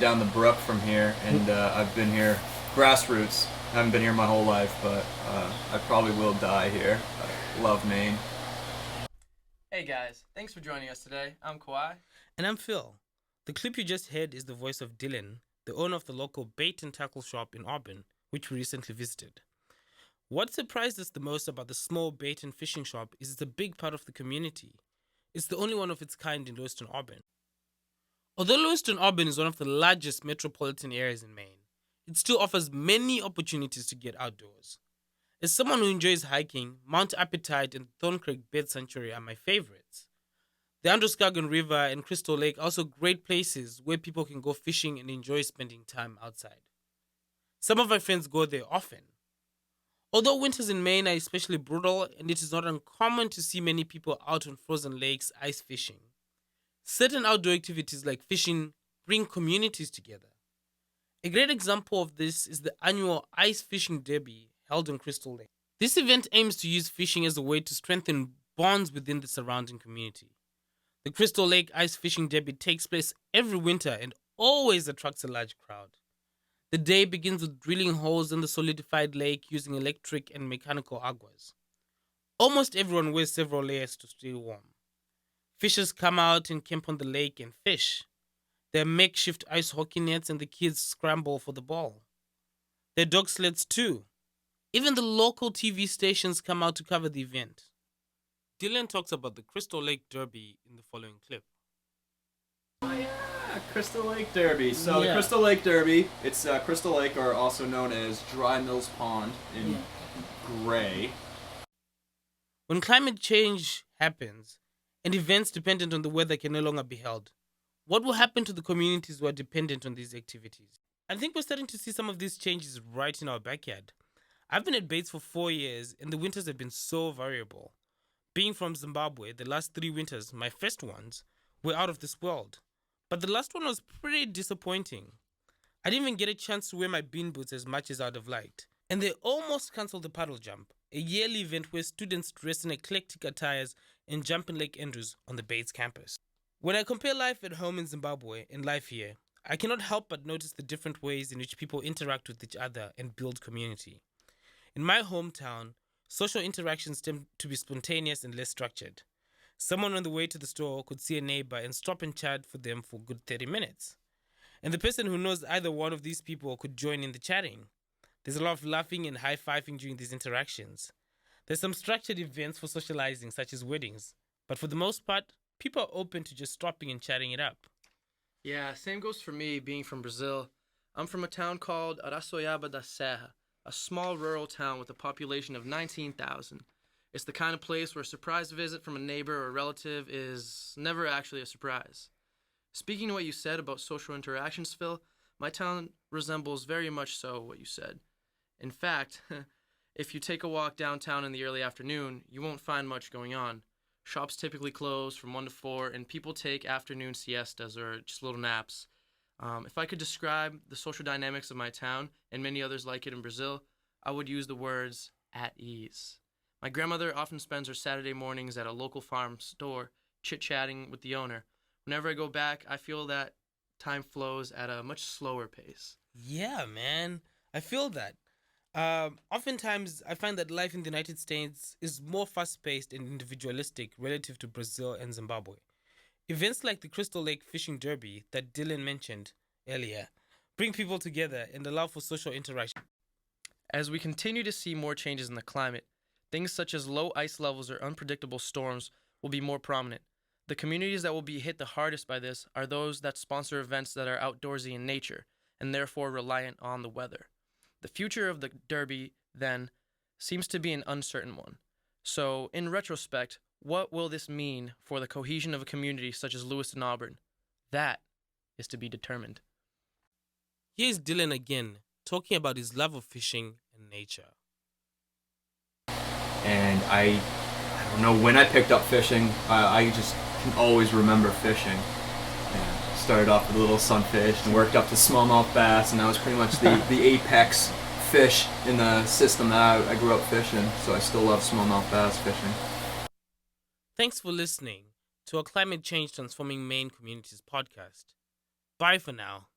down the brook from here, and I've been here grassroots. I haven't been here my whole life, but I probably will die here. I love Maine. Hey guys, thanks for joining us today. I'm Kawhi. And I'm Phil. The clip you just heard is the voice of Dylan, the owner of the local bait and tackle shop in Auburn, which we recently visited. What surprised us the most about the small bait and fishing shop is it's a big part of the community. It's the only one of its kind in Lewiston Auburn. Although Lewiston Auburn is one of the largest metropolitan areas in Maine, it still offers many opportunities to get outdoors. As someone who enjoys hiking, Mount Appetite and Thorn Creek Bird Sanctuary are my favorites. The Androscoggin River and Crystal Lake are also great places where people can go fishing and enjoy spending time outside. Some of my friends go there often. Although winters in Maine are especially brutal and it is not uncommon to see many people out on frozen lakes ice fishing, certain outdoor activities like fishing bring communities together. A great example of this is the annual Ice Fishing Derby held on Crystal Lake. This event aims to use fishing as a way to strengthen bonds within the surrounding community. The Crystal Lake Ice Fishing Derby takes place every winter and always attracts a large crowd. The day begins with drilling holes in the solidified lake using electric and mechanical aguas. Almost everyone wears several layers to stay warm. Fishers come out and camp on the lake and fish. There are makeshift ice hockey nets and the kids scramble for the ball. There are dog sleds too. Even the local TV stations come out to cover the event. Dylan talks about the Crystal Lake Derby in the following clip. Oh yeah, Crystal Lake Derby. So Yeah. the Crystal Lake Derby, it's Crystal Lake, or also known as Dry Mills Pond in gray. When climate change happens and events dependent on the weather can no longer be held, what will happen to the communities who are dependent on these activities? I think we're starting to see some of these changes right in our backyard. I've been at Bates for 4 years and the winters have been so variable. Being from Zimbabwe, the last 3 winters, my first ones, were out of this world. But the last one was pretty disappointing. I didn't even get a chance to wear my bean boots as much as I'd have liked. And they almost cancelled the paddle jump, a yearly event where students dress in eclectic attires and jump in Lake Andrews on the Bates campus. When I compare life at home in Zimbabwe and life here, I cannot help but notice the different ways in which people interact with each other and build community. In my hometown, social interactions tend to be spontaneous and less structured. Someone on the way to the store could see a neighbor and stop and chat for them for a good 30 minutes. And the person who knows either one of these people could join in the chatting. There's a lot of laughing and high-fiving during these interactions. There's some structured events for socializing, such as weddings. But for the most part, people are open to just stopping and chatting it up. Yeah, same goes for me being from Brazil. I'm from a town called Araçoiaba da Serra, a small rural town with a population of 19,000. It's the kind of place where a surprise visit from a neighbor or relative is never actually a surprise. Speaking to what you said about social interactions, Phil, my town resembles very much so what you said. In fact, if you take a walk downtown in the early afternoon, you won't find much going on. Shops typically close from 1 to 4, and people take afternoon siestas or just little naps. If I could describe the social dynamics of my town, and many others like it in Brazil, I would use the words at ease. My grandmother often spends her Saturday mornings at a local farm store, chit-chatting with the owner. Whenever I go back, I feel that time flows at a much slower pace. Yeah, man. I feel that. Oftentimes, I find that life in the United States is more fast-paced and individualistic relative to Brazil and Zimbabwe. Events like the Crystal Lake Fishing Derby that Dylan mentioned earlier bring people together and allow for social interaction. As we continue to see more changes in the climate, things such as low ice levels or unpredictable storms will be more prominent. The communities that will be hit the hardest by this are those that sponsor events that are outdoorsy in nature and therefore reliant on the weather. The future of the Derby, then, seems to be an uncertain one. So, in retrospect, what will this mean for the cohesion of a community such as Lewiston Auburn? That is to be determined. Here's Dylan again, talking about his love of fishing and nature. And I don't know when I picked up fishing. I just can always remember fishing. Yeah, started off with a little sunfish and worked up to smallmouth bass, and that was pretty much the apex fish in the system that I grew up fishing. So I still love smallmouth bass fishing. Thanks for listening to our Climate Change Transforming Maine Communities podcast. Bye for now.